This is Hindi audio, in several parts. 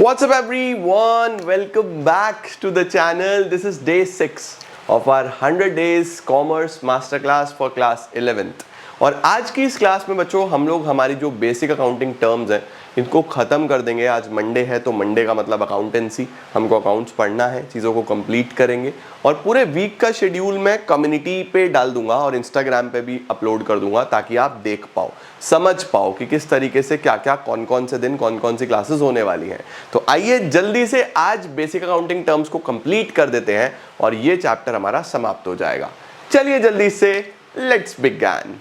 What's up everyone? Welcome back to the channel. This is day 6 of our 100 days commerce masterclass for class 11th. और आज की इस क्लास में बच्चों हम लोग हमारी जो बेसिक अकाउंटिंग टर्म्स हैं इनको ख़त्म कर देंगे। आज मंडे है तो मंडे का मतलब अकाउंटेंसी, हमको अकाउंट्स पढ़ना है, चीज़ों को कंप्लीट करेंगे और पूरे वीक का शेड्यूल मैं कम्युनिटी पे डाल दूंगा और इंस्टाग्राम पे भी अपलोड कर दूंगा ताकि आप देख पाओ, समझ पाओ कि किस तरीके से क्या क्या कौन कौन से दिन कौन कौन सी क्लासेस होने वाली हैं। तो आइए जल्दी से आज बेसिक अकाउंटिंग टर्म्स को कंप्लीट कर देते हैं और ये चैप्टर हमारा समाप्त हो जाएगा। चलिए जल्दी से लेट्स बिगिन।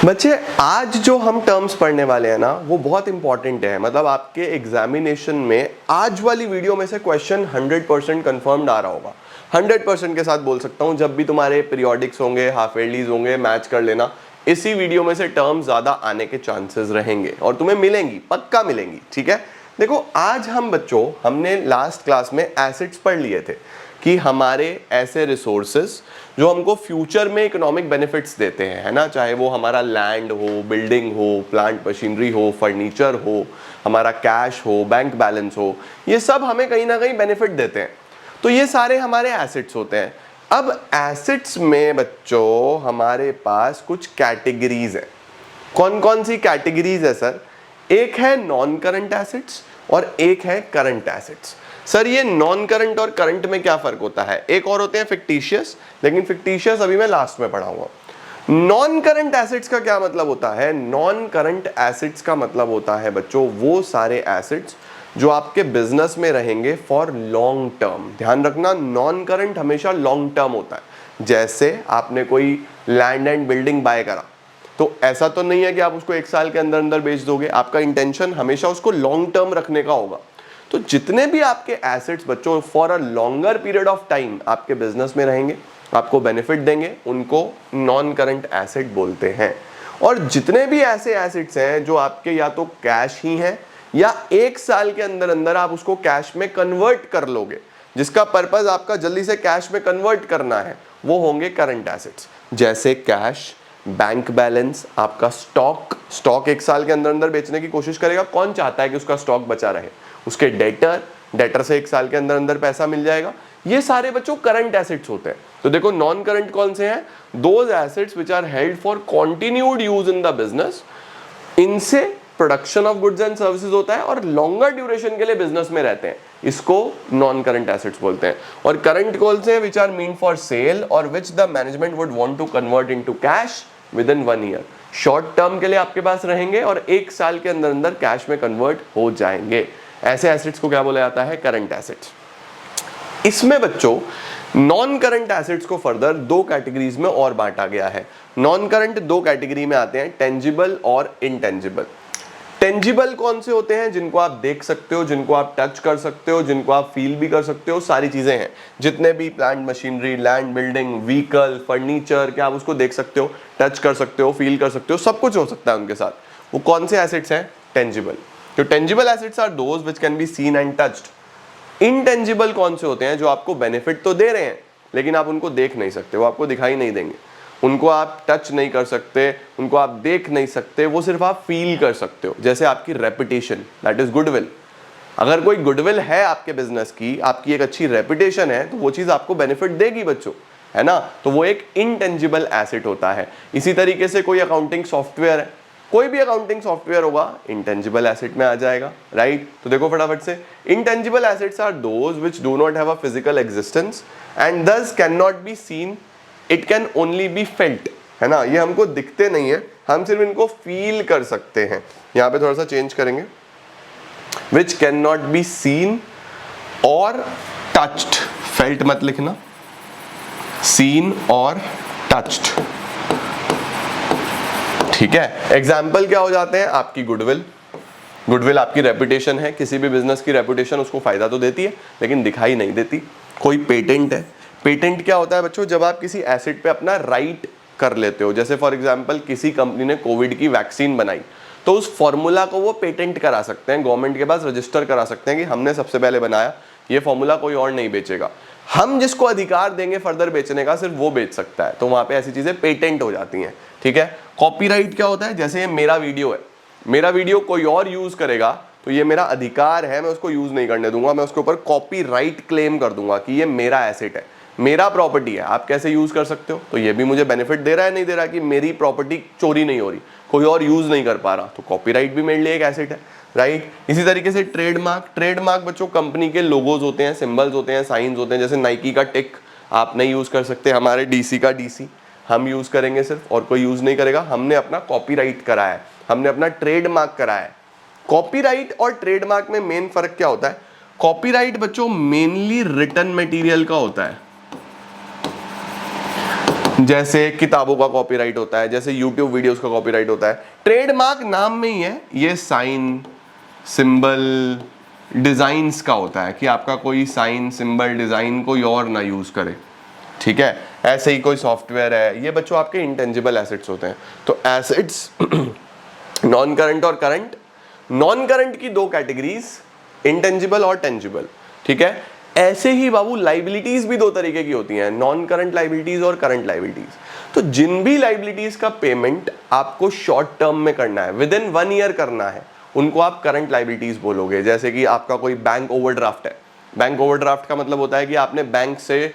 बच्चे आज जो हम टर्म्स पढ़ने वाले हैं ना वो बहुत इंपॉर्टेंट है। मतलब आपके एग्जामिनेशन में आज वाली वीडियो में से क्वेश्चन 100% कंफर्म्ड आ रहा होगा। 100% के साथ बोल सकता हूं, जब भी तुम्हारे पीरियोडिक्स होंगे, हाफ ईयरलीज होंगे, मैच कर लेना, इसी वीडियो में से टर्म्स ज्यादा आने के चांसेस रहेंगे और तुम्हें मिलेंगी, पक्का मिलेंगी। ठीक है, देखो आज हम बच्चों हमने लास्ट क्लास में एसेट्स पढ़ लिए थे कि हमारे ऐसे रिसोर्सेज जो हमको फ्यूचर में इकोनॉमिक बेनिफिट्स देते हैं, है ना, चाहे वो हमारा लैंड हो, बिल्डिंग हो, प्लांट मशीनरी हो, फर्नीचर हो, हमारा कैश हो, बैंक बैलेंस हो, ये सब हमें कहीं ना कहीं बेनिफिट देते हैं। तो ये सारे हमारे एसेट्स होते हैं। अब एसेट्स में बच्चों हमारे पास कुछ कैटेगरीज हैं। कौन कौन सी कैटेगरीज है सर? एक है नॉन करंट एसेट्स और एक है करंट एसेट्स। सर ये नॉन करंट और करंट में क्या फर्क होता है? एक और होते हैं फिक्टिशियस, लेकिन फिक्टिशियस अभी मैं लास्ट में पढ़ाऊंगा। नॉन करंट एसेट्स का क्या मतलब होता है? नॉन करंट एसेट्स का मतलब होता है बच्चों वो सारे एसेट्स जो आपके बिजनेस में रहेंगे फॉर लॉन्ग टर्म। ध्यान रखना, नॉन करंट हमेशा लॉन्ग टर्म होता है। जैसे आपने कोई लैंड एंड बिल्डिंग बाय करा तो ऐसा तो नहीं है कि आप उसको 1 साल के अंदर अंदर बेच दोगे। आपका इंटेंशन हमेशा उसको लॉन्ग टर्म रखने का होगा। तो जितने भी आपके एसेट्स बच्चों for a longer period of time आपके बिजनेस में रहेंगे, आपको बेनिफिट देंगे, उनको नॉन करंट एसेट बोलते हैं। और जितने भी ऐसे एसेट्स हैं जो आपके या तो कैश ही हैं या 1 साल के अंदर अंदर आप उसको कैश में कन्वर्ट कर लोगे, जिसका पर्पस आपका जल्दी से कैश में कन्वर्ट करना है, वो होंगे करंट एसेट्स। जैसे कैश, बैंक बैलेंस, आपका स्टॉक 1 साल के अंदर अंदर बेचने की कोशिश करेगा, कौन चाहता है कि उसका स्टॉक बचा रहे? उसके डेटर से 1 साल के अंदर अंदर पैसा मिल जाएगा। ये सारे बच्चों करंट एसेट्स होते हैं। तो देखो नॉन करंट कौन से हैं? Those assets which are held for continued use in the business. इनसे production of goods and services होता है और लॉन्गर ड्यूरेशन के लिए बिजनेस में रहते हैं, इसको नॉन करंट एसेट्स बोलते हैं। और करंट कौन से हैं? Which are mean for sale और which the management would want to convert into cash within 1 year. Short term के लिए आपके पास रहेंगे और 1 साल के अंदर अंदर कैश में कन्वर्ट हो जाएंगे। ऐसे एसेट्स को क्या बोला जाता है? Current assets. इसमें बच्चों नॉन करंट एसेट्स को फर्दर 2 कैटेगरीज में और बांटा गया है। नॉन करंट 2 कैटेगरी में आते हैं, टेंजिबल और इनटेंजिबल। टेंजिबल कौन से होते हैं? जिनको आप देख सकते हो, जिनको आप टच कर सकते हो, जिनको आप फील भी कर सकते हो, सारी चीजें हैं। जितने भी plant machinery, land, building, vehicle, furniture, क्या आप उसको देख सकते हो, टच कर सकते हो, फील कर सकते हो, सब कुछ हो सकता है उनके साथ। वो कौन से एसेट्स हैं? टेंजिबल। तो tangible assets are those which can be seen and touched. Intangible कौन से होते हैं? जो आपको बेनिफिट तो दे रहे हैं लेकिन आप उनको देख नहीं सकते, वो आपको दिखाई नहीं देंगे, उनको आप टच नहीं कर सकते, उनको आप देख नहीं सकते, वो सिर्फ आप फील कर सकते हो। जैसे आपकी रेपुटेशन, दैट इज गुडविल। अगर कोई गुडविल है आपके बिजनेस की, आपकी एक अच्छी रेपुटेशन है, तो वो चीज आपको बेनिफिट देगी बच्चों, है ना। तो वो एक इनटेंजिबल एसेट होता है। इसी तरीके से कोई अकाउंटिंग सॉफ्टवेयर है, कोई भी अकाउंटिंग सॉफ्टवेयर होगा इंटेंजिबल एसेट में आ जाएगा, राइट। तो देखो फटाफट से, intangible assets are those which do not have a physical existence and thus can not be seen, it can only be felt, है ना। ये हमको दिखते नहीं है, हम सिर्फ इनको फील कर सकते हैं। यहां पे थोड़ा सा चेंज करेंगे, which can not be scene और टच्ड। फेल्ट मत लिखना, सीन और टच्ड, ठीक है। एग्जाम्पल क्या हो जाते हैं? आपकी गुडविल आपकी रेपुटेशन है, किसी भी बिजनेस की रेपुटेशन उसको फायदा तो देती है लेकिन दिखाई नहीं देती। कोई पेटेंट है, पेटेंट क्या होता है बच्चों? जब आप किसी एसेट पे अपना राइट कर लेते हो। जैसे फॉर एग्जांपल किसी कंपनी ने कोविड की वैक्सीन बनाई तो उस फॉर्मूला को वो पेटेंट करा सकते हैं, गवर्नमेंट के पास रजिस्टर करा सकते हैं कि हमने सबसे पहले बनाया, ये फॉर्मूला कोई और नहीं बेचेगा। हम जिसको अधिकार देंगे फर्दर बेचने का सिर्फ वो बेच सकता है, तो वहां पे ऐसी चीजें पेटेंट हो जाती हैं, ठीक है। कॉपीराइट क्या होता है, जैसे ये मेरा वीडियो है, मेरा वीडियो कोई और यूज करेगा तो ये मेरा अधिकार है, मैं उसको यूज नहीं करने दूंगा, मैं उसके ऊपर कॉपीराइट क्लेम कर दूंगा कि ये मेरा एसेट है, मेरा प्रॉपर्टी है, आप कैसे यूज कर सकते हो। तो ये भी मुझे बेनिफिट दे रहा है, नहीं दे रहा कि मेरी प्रॉपर्टी चोरी नहीं हो रही, कोई और यूज नहीं कर पा रहा, तो कॉपीराइट भी मेरे लिए एक एसेट है, राइट। इसी तरीके से ट्रेडमार्क बच्चों कंपनी के लोगोज होते हैं, सिंबल्स होते हैं, साइंस होते हैं, जैसे नाइकी का टिक आप नहीं यूज कर सकते, हमारे डीसी का डीसी हम यूज करेंगे सिर्फ, और कोई यूज नहीं करेगा। हमने अपना कॉपीराइट करा है, हमने अपना ट्रेडमार्क करा है। कॉपीराइट और ट्रेडमार्क में मेन फर्क क्या होता है, कॉपीराइट बच्चों मेनली रिटन मटेरियल का होता है, जैसे किताबों का कॉपीराइट होता है, जैसे यूट्यूब वीडियोस का कॉपीराइट होता है। ट्रेडमार्क नाम में ही है, ये साइन सिंबल डिजाइन्स का होता है कि आपका कोई साइन सिंबल डिजाइन कोई और ना यूज करे, ठीक है। ऐसे ही कोई सॉफ्टवेयर है, ये बच्चों आपके इंटेंजिबल एसेट्स होते हैं। तो एसेट्स नॉन करंट और करंट, नॉन करंट की दो कैटेगरीज, इंटेंजिबल और टेंजिबल, ठीक है। ऐसे ही बाबू लाइबिलिटीज भी दो तरीके की होती हैं, नॉन करंट लाइबिलिटीज और करंट लाइबिलिटीज। तो जिन भी लाइबिलिटीज का पेमेंट आपको शॉर्ट टर्म में करना है, विद इन 1 ईयर करना है, उनको आप करंट लाइबिलिटीज बोलोगे। जैसे कि आपका कोई बैंक ओवरड्राफ्ट है, बैंक ओवरड्राफ्ट का मतलब होता है कि आपने बैंक से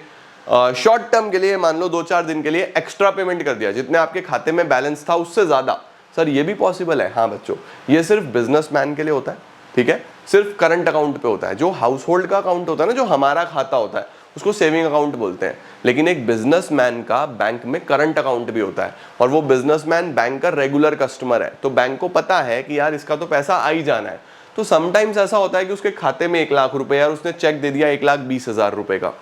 शॉर्ट टर्म के लिए, मान लो 2-4 दिन के लिए एक्स्ट्रा पेमेंट कर दिया, जितने आपके खाते में बैलेंस था उससे ज्यादा। सर ये भी पॉसिबल है, हाँ बच्चों, ये सिर्फ बिजनेसमैन के लिए होता है, ठीक है, सिर्फ करंट अकाउंट पे होता है। जो हाउस होल्ड का अकाउंट होता है ना, जो हमारा खाता होता है, उसको सेविंग अकाउंट बोलते हैं। लेकिन एक बिजनेसमैन का बैंक में करंट अकाउंट भी होता है, और वो बिजनेसमैन बैंक का रेगुलर कस्टमर है, तो बैंक को पता है कि यार इसका तो पैसा आ ही जाना है। तो समटाइम्स ऐसा होता है कि उसके खाते में 1 लाख रुपए, यार उसने चेक दे दिया 1,20,000 रुपए का,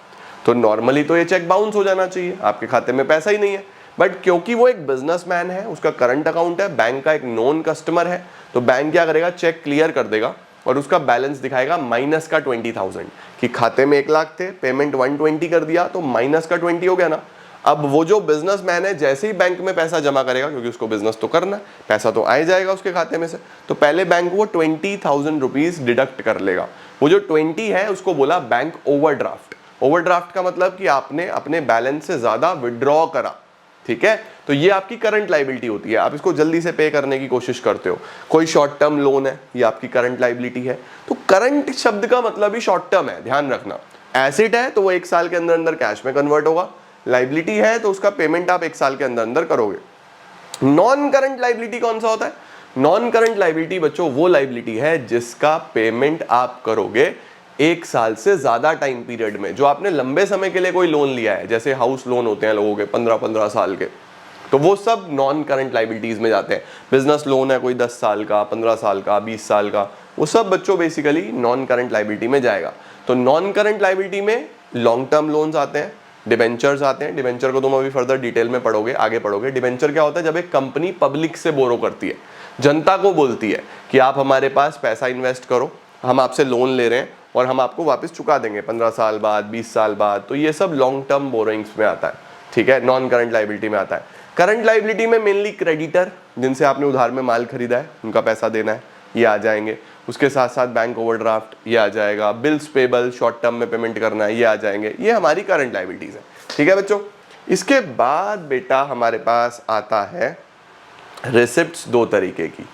तो नॉर्मली तो ये चेक बाउंस हो जाना चाहिए, आपके खाते में पैसा ही नहीं है। बट क्योंकि वो एक बिजनेसमैन है, उसका करंट अकाउंट है, बैंक का एक नोन कस्टमर है, तो बैंक क्या करेगा, चेक क्लियर कर देगा और उसका बैलेंस दिखाएगा माइनस का 20,000, कि खाते में 1 लाख थे, पेमेंट 120 कर दिया, तो माइनस का 20 हो गया ना। अब वो जो बिजनेसमैन है जैसे ही बैंक में पैसा जमा करेगा, क्योंकि उसको बिजनेस तो करना है, पैसा तो आ ही जाएगा उसके खाते में से, तो पहले बैंक वो 20,000 रुपीज डिडक्ट कर लेगा। वो जो 20 है उसको बोला बैंक ओवरड्राफ्ट। ओवरड्राफ्ट का मतलब कि आपने अपने बैलेंस से ज्यादा विड्रॉ करा, ठीक है। तो ये आपकी करंट लाइबिलिटी होती है, आप इसको जल्दी से पे करने की कोशिश करते हो। कोई शॉर्ट टर्म लोन है, ये आपकी करंट लाइबिलिटी है। तो करंट शब्द का मतलब ही शॉर्ट टर्म है, ध्यान रखना। एसेट है तो वो 1 साल के अंदर अंदर कैश में कन्वर्ट होगा, लाइबिलिटी है तो उसका पेमेंट आप 1 साल के अंदर अंदर करोगे। नॉन करंट लाइबिलिटी कौन सा होता है, नॉन करंट लाइबिलिटी बच्चों वो लाइबिलिटी है जिसका पेमेंट आप करोगे 1 साल से ज्यादा टाइम पीरियड में। जो आपने लंबे समय के लिए कोई लोन लिया है, जैसे हाउस लोन होते हैं लोगों के 15-15 साल के, तो वो सब नॉन करंट लाइबिलिटीज में जाते हैं। बिजनेस लोन है कोई 10 साल का, 15 साल का, 20 साल का, वो सब बच्चों बेसिकली नॉन करंट लाइबिलिटी में जाएगा। तो नॉन करंट लाइबिलिटी में लॉन्ग टर्म लोन्स आते हैं, डिबेंचर्स आते हैं। डिबेंचर को तुम अभी फर्दर डिटेल में पढ़ोगे, आगे पढ़ोगे। डिबेंचर क्या होता है, जब एक कंपनी पब्लिक से बोरो करती है, जनता को बोलती है कि आप हमारे पास पैसा इन्वेस्ट करो, हम आपसे लोन ले रहे हैं और हम आपको वापस चुका देंगे 15 साल बाद, 20 साल बाद। तो ये सब लॉन्ग टर्म बोरोइंग्स में आता है, ठीक है, नॉन करंट लाइबिलिटी में आता है। करंट लाइबिलिटी में मेनली क्रेडिटर, जिनसे आपने उधार में माल खरीदा है, उनका पैसा देना है, ये आ जाएंगे। उसके साथ साथ बैंक ओवरड्राफ्ट ये आ जाएगा, बिल्स पेबल शॉर्ट टर्म में पेमेंट करना है, ये आ जाएंगे। ये हमारी करंट लाइबिलिटीज है, ठीक है बच्चों। इसके बाद बेटा हमारे पास आता है रिसिप्ट्स, 2 तरीके की,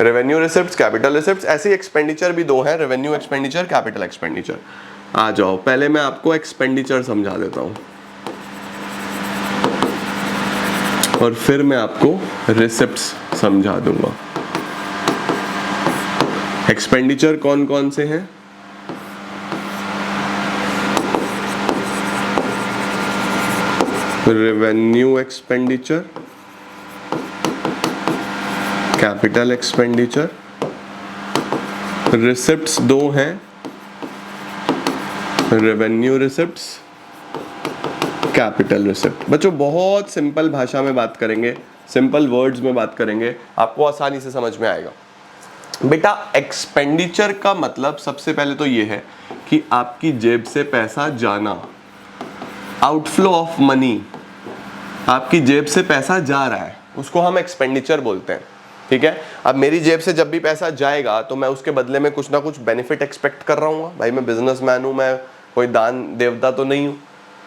रेवेन्यू रिसिप्ट्स, कैपिटल रिसिप्ट्स। ऐसे एक्सपेंडिचर भी 2 हैं, रेवेन्यू एक्सपेंडिचर, कैपिटल एक्सपेंडिचर। आ जाओ, पहले मैं आपको एक्सपेंडिचर समझा देता हूं और फिर मैं आपको रिसिप्ट्स समझा दूंगा। एक्सपेंडिचर कौन कौन से हैं, revenue expenditure, capital expenditure. Receipts 2 हैं, रेवेन्यू रिसिप्ट्स, कैपिटल रिसिप्ट। बच्चों बहुत सिंपल भाषा में बात करेंगे, सिंपल वर्ड्स में बात करेंगे, आपको आसानी से समझ में आएगा। बेटा एक्सपेंडिचर का मतलब सबसे पहले तो ये है कि आपकी जेब से पैसा जाना, आउटफ्लो ऑफ मनी, आपकी जेब से पैसा जा रहा है, उसको हम एक्सपेंडिचर बोलते हैं, ठीक है। अब मेरी जेब से जब भी पैसा जाएगा तो मैं उसके बदले में कुछ ना कुछ बेनिफिट एक्सपेक्ट कर रहा हूँ। भाई मैं बिजनेसमैन हूँ, मैं कोई दान देवता तो नहीं हूँ,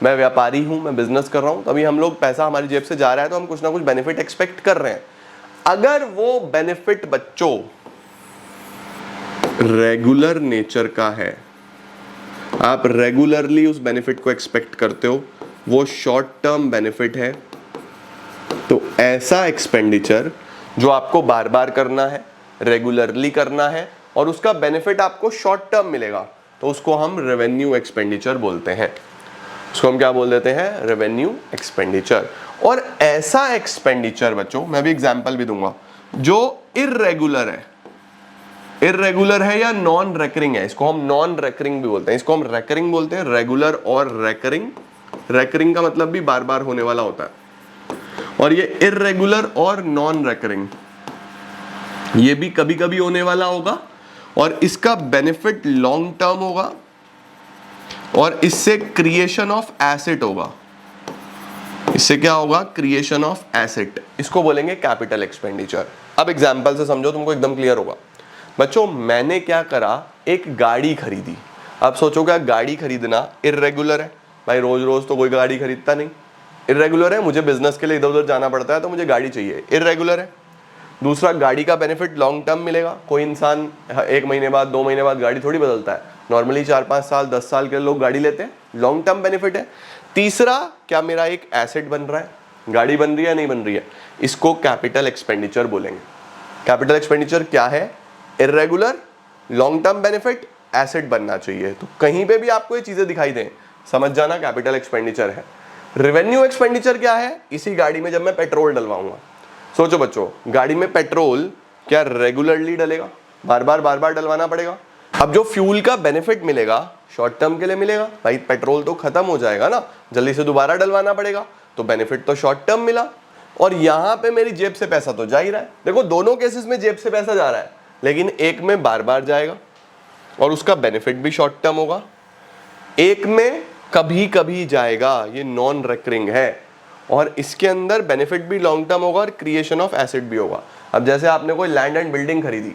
मैं व्यापारी हूँ, मैं बिजनेस कर रहा हूँ, तभी हम लोग पैसा हमारी जेब से जा रहा है तो हम कुछ ना कुछ बेनिफिट एक्सपेक्ट कर रहे हैं। अगर वो बेनिफिट बच्चों रेगुलर नेचर का है, आप रेगुलरली उस बेनिफिट को एक्सपेक्ट करते हो, वो शॉर्ट टर्म बेनिफिट है, तो ऐसा एक्सपेंडिचर जो आपको बार बार करना है, रेगुलरली करना है और उसका बेनिफिट आपको शॉर्ट टर्म मिलेगा, तो उसको हम रेवेन्यू एक्सपेंडिचर बोलते हैं। उसको हम क्या बोल देते हैं? Revenue expenditure. और ऐसा एक्सपेंडिचर बच्चों, मैं भी एग्जांपल भी दूंगा, जो इर्रेगुलर है, इर्रेगुलर है या नॉन रेकरिंग है, इसको हम नॉन रेकरिंग भी बोलते हैं, इसको हम रेकरिंग बोलते हैं, रेगुलर और रेकरिंग। रेकरिंग का मतलब भी बार बार होने वाला होता है, और ये इर्रेगुलर और नॉन रेकरिंग, ये भी कभी कभी होने वाला होगा, और इसका बेनिफिट लॉन्ग टर्म होगा, और इससे क्रिएशन ऑफ एसेट होगा। इससे क्या होगा? Creation of asset. इसको बोलेंगे कैपिटल एक्सपेंडिचर। अब एग्जांपल से समझो, तुमको एकदम क्लियर होगा। बच्चों मैंने क्या करा, एक गाड़ी खरीदी। अब सोचो क्या गाड़ी खरीदना इर्रेगुलर है? भाई रोज रोज तो कोई गाड़ी खरीदता नहीं, इर्रेगुलर है, मुझे बिजनेस के लिए इधर उधर जाना पड़ता है तो मुझे गाड़ी चाहिए, इर्रेगुलर है। दूसरा, गाड़ी का बेनिफिट लॉन्ग टर्म मिलेगा, कोई इंसान 1 महीने बाद 2 महीने बाद गाड़ी थोड़ी बदलता है, नॉर्मली 4-5 साल 10 साल के लोग गाड़ी लेते हैं, लॉन्ग टर्म बेनिफिट है। तीसरा, क्या मेरा एक एसेट बन रहा है, गाड़ी बन रही है नहीं बन रही है, इसको कैपिटल एक्सपेंडिचर बोलेंगे। कैपिटल एक्सपेंडिचर क्या है? Irregular, long term benefit, asset बनना चाहिए। तो कहीं पे भी आपको ये चीजें दिखाई दें, समझ जाना कैपिटल एक्सपेंडिचर है। रेवेन्यू एक्सपेंडिचर क्या है? इसी गाड़ी में जब मैं पेट्रोल डलवाऊंगा, सोचो बच्चों, गाड़ी में पेट्रोल क्या रेगुलरली डलेगा? बार बार डलवाना पड़ेगा। अब जो फ्यूल का बेनिफिट मिलेगा शॉर्ट टर्म के लिए मिलेगा, भाई पेट्रोल तो खत्म हो जाएगा ना, जल्दी से दोबारा डलवाना पड़ेगा, तो बेनिफिट तो शॉर्ट टर्म मिला। और यहां पे मेरी जेब से पैसा तो जा ही रहा है। देखो दोनों केसेस में जेब से पैसा जा रहा है, लेकिन एक में बार बार जाएगा और उसका बेनिफिट भी शॉर्ट टर्म होगा, एक में कभी कभी जाएगा, ये नॉन रेकरिंग है, और इसके अंदर बेनिफिट भी लॉन्ग टर्म होगा और क्रिएशन ऑफ एसेट भी होगा। अब जैसे आपने कोई लैंड एंड बिल्डिंग खरीदी,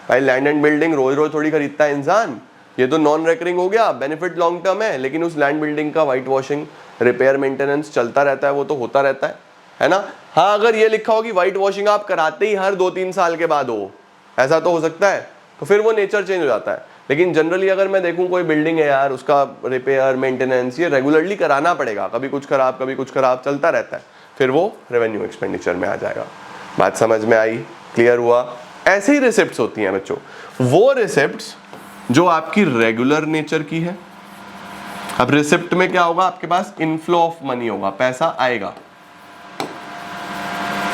भाई लैंड एंड बिल्डिंग रोज रोज थोड़ी खरीदता है इंसान, ये तो नॉन रेकरिंग हो गया, बेनिफिट लॉन्ग टर्म है, लेकिन उस लैंड बिल्डिंग का वाइट वॉशिंग, रिपेयर, मेंटेनेंस चलता रहता है, वो तो होता रहता है ना। हाँ, अगर ये लिखा हो कि वाइट वॉशिंग आप कराते ही हर 2-3 साल के बाद हो, ऐसा तो हो सकता है, तो फिर वो नेचर चेंज हो जाता है। लेकिन जनरली अगर मैं देखूं कोई बिल्डिंग है यार, उसका रिपेयर मेंटेनेंस ये रेगुलरली कराना पड़ेगा, कभी कुछ खराब चलता रहता है, फिर वो रेवेन्यू एक्सपेंडिचर में आ जाएगा। बात समझ में आई? क्लियर हुआ? ऐसे ही रिसिप्ट्स होती हैं बच्चों, वो रिसिप्ट्स जो आपकी रेगुलर नेचर की है। अब रिसिप्ट में क्या होगा? आपके पास इनफ्लो ऑफ मनी होगा, पैसा आएगा,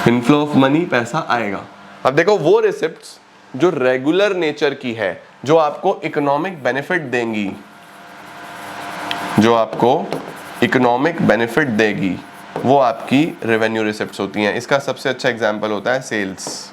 इनफ्लो ऑफ मनी, पैसा आएगा। अब देखो वो रिसिप्ट्स जो रेगुलर नेचर की है, जो आपको इकोनॉमिक बेनिफिट देंगी, जो आपको इकोनॉमिक बेनिफिट देगी, वो आपकी रेवेन्यू रिसिप्ट्स होती हैं। इसका सबसे अच्छा एग्जांपल होता है सेल्स।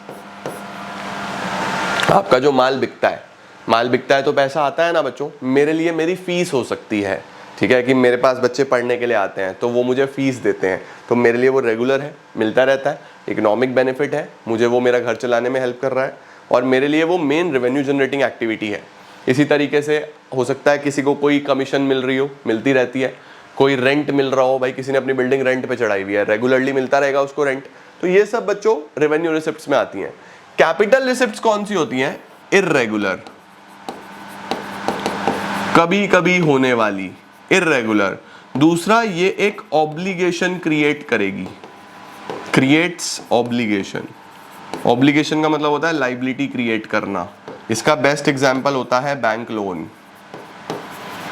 आपका जो माल बिकता है तो पैसा आता है ना बच्चों। मेरे लिए मेरी फीस हो सकती है, ठीक है, कि मेरे पास बच्चे पढ़ने के लिए आते हैं तो वो मुझे फीस देते हैं, तो मेरे लिए वो रेगुलर है, मिलता रहता है, इकोनॉमिक बेनिफिट है, मुझे वो मेरा घर चलाने में हेल्प कर रहा है, और मेरे लिए वो मेन रेवेन्यू जनरेटिंग एक्टिविटी है। इसी तरीके से हो सकता है किसी को कोई कमीशन मिल रही हो, मिलती रहती है, कोई रेंट मिल रहा हो, भाई किसी ने अपनी बिल्डिंग रेंट पे चढ़ाई हुई है, रेगुलरली मिलता रहेगा उसको रेंट, तो ये सब बच्चों रेवेन्यू रिसिप्ट्स में आती हैं। कैपिटल रिसिप्ट्स कौन सी होती हैं? इर्रेगुलर, कभी कभी होने वाली, इर्रेगुलर। दूसरा, ये एक ऑब्लिगेशन क्रिएट करेगी, क्रिएट्स ऑब्लिगेशन। ऑब्लिगेशन का मतलब होता है लाइबिलिटी क्रिएट करना। इसका बेस्ट एग्जांपल होता है बैंक लोन।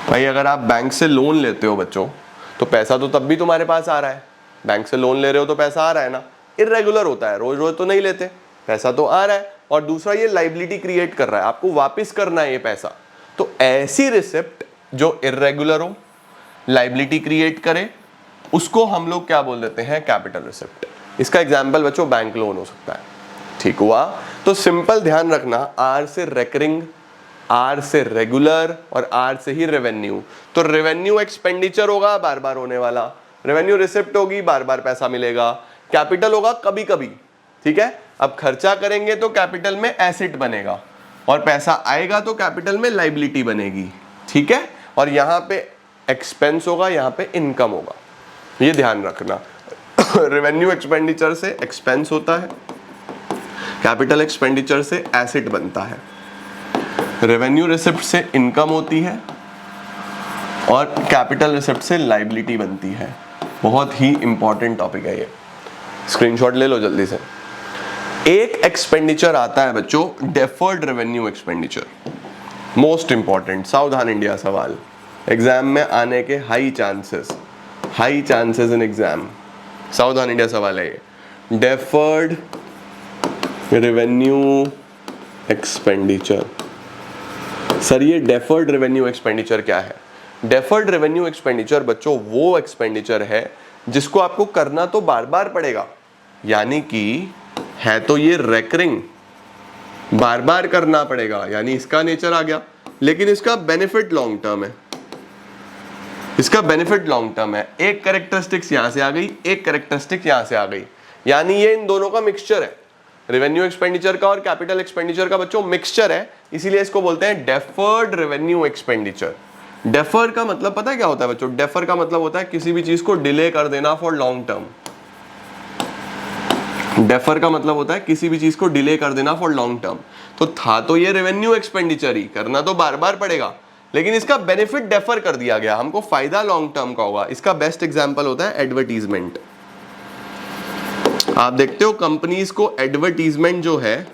भाई अगर आप बैंक से लोन लेते हो बच्चों, तो पैसा तो तब भी तुम्हारे पास आ रहा है, बैंक से लोन ले रहे हो तो पैसा आ रहा है ना, इर्रेगुलर होता है, रोज रोज तो नहीं लेते, पैसा तो आ रहा है, और दूसरा ये लाइबिलिटी क्रिएट कर रहा है, आपको वापस करना है ये पैसा। तो ऐसी रिसिप्ट जो इर्रेगुलर हो, लाइबिलिटी क्रिएट करे, उसको हम लोग क्या बोल देते हैं? Capital receipt. इसका एग्जाम्पल बच्चों बैंक लोन हो सकता है। ठीक हुआ? तो सिंपल ध्यान रखना, आर से रेकरिंग, आर से रेगुलर, और आर से ही रेवेन्यू। तो रेवेन्यू एक्सपेंडिचर होगा बार बार होने वाला, रेवेन्यू रिसिप्ट होगी बार बार पैसा मिलेगा, कैपिटल होगा कभी कभी, ठीक है। अब खर्चा करेंगे तो कैपिटल में एसेट बनेगा, और पैसा आएगा तो कैपिटल में लाइबिलिटी बनेगी, ठीक है। और यहां पे एक्सपेंस होगा, यहां पे इनकम होगा, ये ध्यान रखना। रेवेन्यू एक्सपेंडिचर से एक्सपेंस होता है, कैपिटल एक्सपेंडिचर से एसेट बनता है, रेवेन्यू रिसिप्ट से इनकम होती है, और कैपिटल रिसिप्ट से लाइबिलिटी बनती है। बहुत ही इंपॉर्टेंट टॉपिक है ये, स्क्रीनशॉट ले लो जल्दी से। एक एक्सपेंडिचर आता है बच्चों, deferred revenue expenditure, most important, सावधान इंडिया सवाल, एग्जाम में आने के हाई चांसेस इन एग्जाम, सावधान इंडिया सवाल है ये। डेफर्ड रेवेन्यू एक्सपेंडिचर, सर ये डेफर्ड रेवेन्यू एक्सपेंडिचर क्या है? डेफर्ड रेवेन्यू एक्सपेंडिचर बच्चों वो एक्सपेंडिचर है जिसको आपको करना तो बार बार पड़ेगा, यानी कि है तो ये रेकरिंग, बार बार करना पड़ेगा, यानी इसका नेचर आ गया, लेकिन इसका बेनिफिट लॉन्ग टर्म है, इसका बेनिफिट लॉन्ग टर्म है। एक कैरेक्टरिस्टिक्स यहां से आ गई, एक कैरेक्टरिस्टिक्स यहां से आ गई, यानी ये इन दोनों का मिक्सचर है, रेवेन्यू एक्सपेंडिचर का और कैपिटल एक्सपेंडिचर का बच्चों मिक्सचर है, इसीलिए इसको बोलते हैं डेफर्ड रेवेन्यू एक्सपेंडिचर। डेफर का मतलब पता है क्या होता है बच्चों? डेफर का मतलब होता है किसी भी चीज को डिले कर देना फॉर लॉन्ग टर्म। डेफर का मतलब होता है किसी भी चीज को डिले कर देना फॉर लॉन्ग टर्म। तो था तो ये रेवेन्यू एक्सपेंडिचर ही, करना तो बार बार पड़ेगा, लेकिन इसका बेनिफिट डेफर कर दिया गया, हमको फायदा लॉन्ग टर्म का होगा। इसका बेस्ट एग्जांपल होता है एडवर्टीजमेंट। आप देखते हो कंपनीज को एडवर्टीजमेंट जो है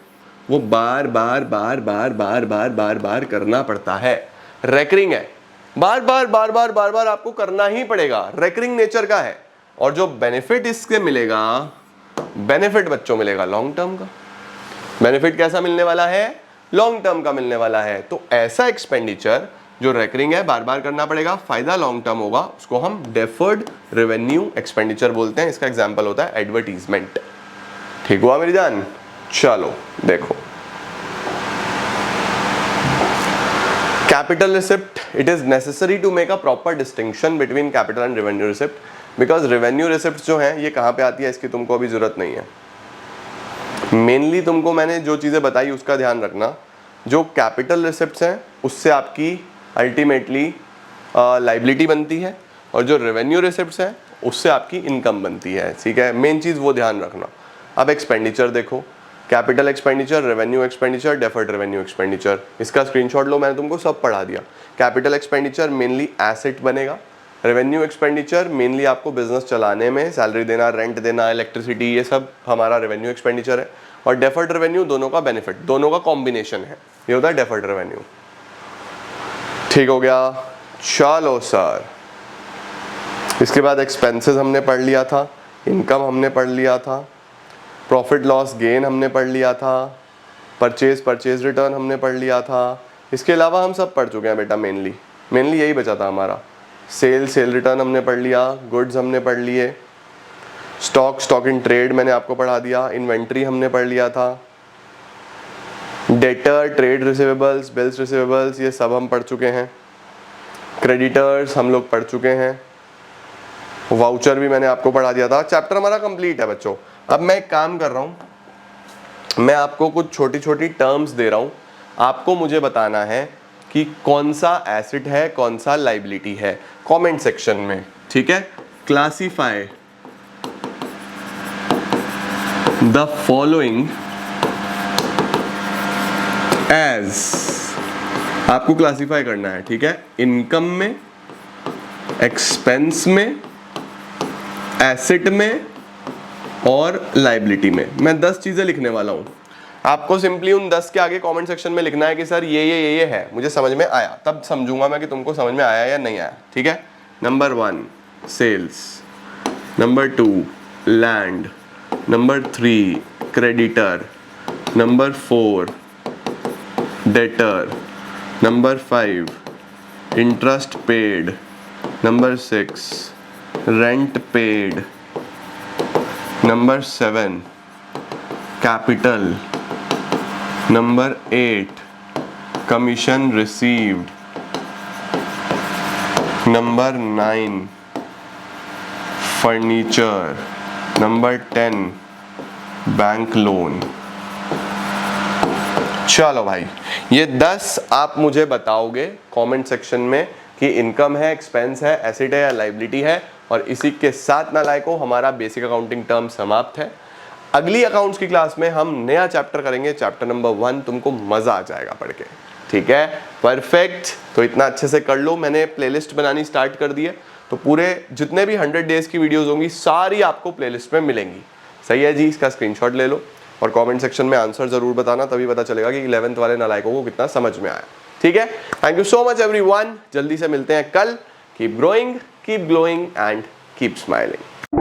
वो बार बार बार बार बार बार बार बार करना पड़ता है, रेकरिंग है, बार बार बार बार बार बार आपको करना ही पड़ेगा, रेकरिंग नेचर का है। और जो बेनिफिट इसके मिलेगा, बेनिफिट बच्चों मिलेगा लॉन्ग टर्म का। बेनिफिट कैसा मिलने वाला है? लॉन्ग टर्म का मिलने वाला है। तो ऐसा एक्सपेंडिचर जो रेकरिंग है, बार बार करना पड़ेगा, फायदा लॉन्ग टर्म होगा, उसको हम डेफर्ड रेवेन्यू एक्सपेंडिचर बोलते हैं। इसका एग्जांपल होता है एडवर्टीजमेंट। ठीक हुआ मेरी जान? चलो देखो, capital receipt, it is necessary to make a proper distinction between capital and revenue receipt, because revenue receipts जो हैं ये कहाँ पे आती है इसकी तुमको अभी जरूरत नहीं है। मेनली तुमको मैंने जो चीज़ें बताई उसका ध्यान रखना। जो कैपिटल रिसिप्ट्स हैं उससे आपकी अल्टीमेटली लाइबिलिटी बनती है, और जो रेवेन्यू रिसिप्ट्स हैं उससे आपकी इनकम बनती है, ठीक है। मेन चीज़ वो ध्यान रखना। अब एक्सपेंडिचर देखो, capital expenditure, revenue expenditure, deferred revenue expenditure, इसका स्क्रीनशॉट लो, मैंने तुमको सब पढ़ा दिया। कैपिटल एक्सपेंडिचर मेनली एसेट बनेगा, रेवेन्यू एक्सपेंडिचर मेनली आपको बिजनेस चलाने में सैलरी देना, रेंट देना, इलेक्ट्रिसिटी, ये सब हमारा रेवेन्यू एक्सपेंडिचर है। और डेफर्ड रेवेन्यू दोनों का बेनिफिट, दोनों का कॉम्बिनेशन है, ये होता है डेफर्ड रेवेन्यू। ठीक हो गया? चलो सर, इसके बाद एक्सपेंसेस हमने पढ़ लिया था, इनकम हमने पढ़ लिया था, प्रॉफिट लॉस गेन हमने पढ़ लिया था, परचेज रिटर्न हमने पढ़ लिया था। इसके अलावा हम सब पढ़ चुके हैं बेटा, मेनली यही बचा था हमारा। सेल रिटर्न हमने पढ़ लिया, गुड्स हमने पढ़ लिए, स्टॉक इन ट्रेड मैंने आपको पढ़ा दिया, इन्वेंट्री हमने पढ़ लिया था, debtor, trade receivables, bills receivables, ये सब हम पढ़ चुके हैं। क्रेडिटर्स हम लोग पढ़ चुके हैं, वाउचर भी मैंने आपको पढ़ा दिया था। चैप्टर हमारा कंप्लीट है बच्चों। अब मैं एक काम कर रहा हूँ, मैं आपको कुछ छोटी छोटी टर्म्स दे रहा हूँ, आपको मुझे बताना है कि कौन सा एसेट है, कौन सा लाइबिलिटी है, कमेंट सेक्शन में, ठीक है। क्लासीफाई द फॉलोइंग एज, आपको क्लासीफाई करना है, ठीक है। इनकम में, एक्सपेंस में, एसेट में और लाइबिलिटी में। मैं 10 चीजें लिखने वाला हूं, आपको सिंपली उन 10 के आगे कमेंट सेक्शन में लिखना है कि सर ये है, मुझे समझ में आया, तब समझूंगा मैं कि तुमको समझ में आया या नहीं आया, ठीक है। Number 1 sales, number 2 land, number 3 creditor, number 4 debtor, number 5 interest paid, number 6 rent paid, number 7 capital, number 8 commission received, number 9 furniture, number 10 bank loan. चलो भाई, ये 10 आप मुझे बताओगे कमेंट सेक्शन में कि इनकम है, एक्सपेंस है, एसेट है या लाइबिलिटी है। और इसी के साथ नालायकों, हमारा बेसिक अकाउंटिंग टर्म समाप्त है। अगली अकाउंट्स की क्लास में हम नया चैप्टर करेंगे, चैप्टर नंबर 1। तुमको मजा आ जाएगा पढ़ के, ठीक है? परफेक्ट। तो इतना अच्छे से कर लो। मैंने प्लेलिस्ट बनानी स्टार्ट कर दी है, तो पूरे जितने भी 100 डेज की वीडियोस होंगी सारी आपको प्लेलिस्ट में मिलेंगी। सही है जी? इसका स्क्रीनशॉट ले लो और कमेंट सेक्शन में आंसर जरूर बताना, तभी पता चलेगा कि 11th वाले नालायकों को कितना समझ में आया। ठीक है? Thank you so much everyone. जल्दी से मिलते हैं कल। Keep growing, keep glowing and keep smiling.